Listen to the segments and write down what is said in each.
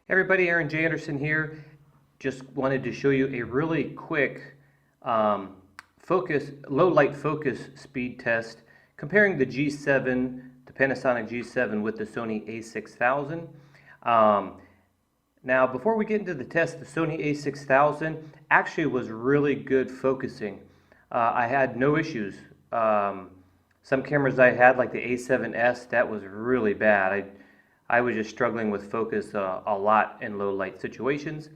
Everybody, Aaron J. Anderson here. Just wanted to show you a really quick low light focus speed test comparing the G7, the Panasonic G7 with the Sony a6000. Now, before we get into the test, the Sony a6000 actually was really good focusing. I had no issues. Some cameras I had, like the A7S, that was really bad. I was just struggling with focus a lot in low light situations.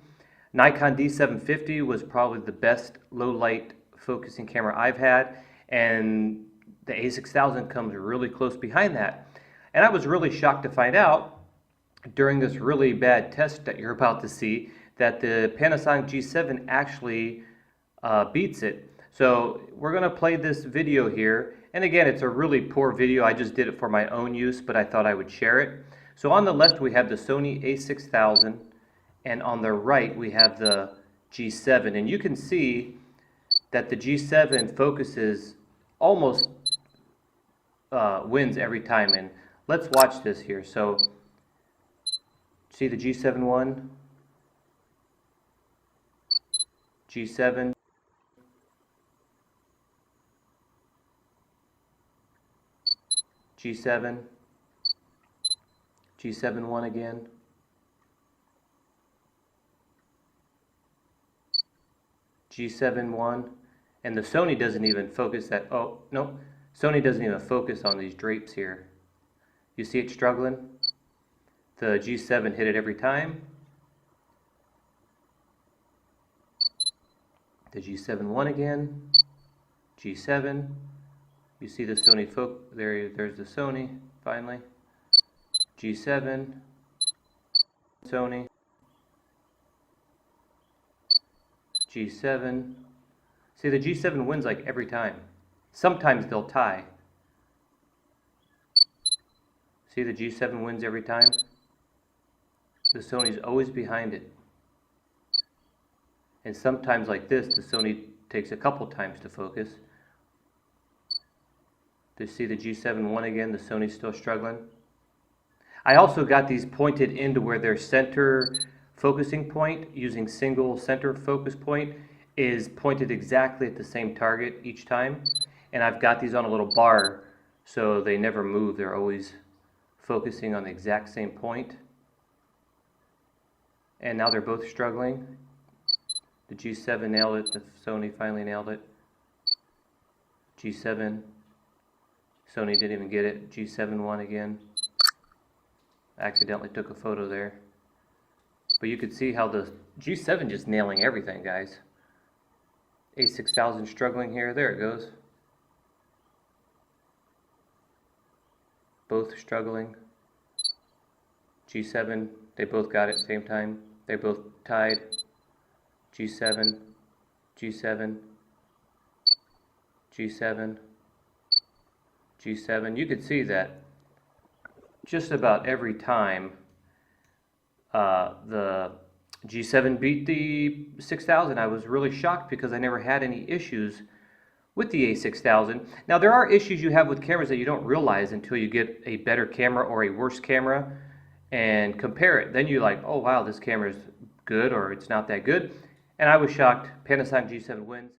Nikon D750 was probably the best low light focusing camera I've had, and the A6000 comes really close behind that. And I was really shocked to find out during this really bad test that you're about to see that the Panasonic G7 actually beats it. So we're going to play this video here, and again, it's a really poor video. I just did it for my own use, but I thought I would share it. So on the left we have the Sony a6000, and on the right we have the G7, and you can see that the G7 focuses almost wins every time. And let's watch this here. So see the G7 one, G7, G7, G7 one again, G7 one, and the Sony doesn't even focus that. Oh no, Sony doesn't even focus on these drapes here. You see it struggling? The G7 hit it every time. The G7 one again, G7. You see the Sony there's the Sony finally. G7, Sony, G7. See, the G7 wins like every time. Sometimes they'll tie. See, the G7 wins every time. The Sony's always behind it. And sometimes like this, the Sony takes a couple times to focus. To see the G7 one again, the Sony's still struggling. I also got these pointed into where their center focusing point, using single center focus point, is pointed exactly at the same target each time. And I've got these on a little bar so they never move. They're always focusing on the exact same point. And now they're both struggling. The G7 nailed it, the Sony finally nailed it. G7, Sony didn't even get it. G7 won again. Accidentally took a photo there. But you could see how the G7 just nailing everything, guys. A6000 struggling here. There it goes. Both struggling. G7, they both got it at the same time. They both tied. G7, G7, G7, G7. You could see that just about every time the G7 beat the 6000. I was really shocked because I never had any issues with the a6000. Now there are issues you have with cameras that you don't realize until you get a better camera or a worse camera and compare it. Then you're like, oh wow, this camera is good or it's not that good. And I was shocked. Panasonic G7 wins.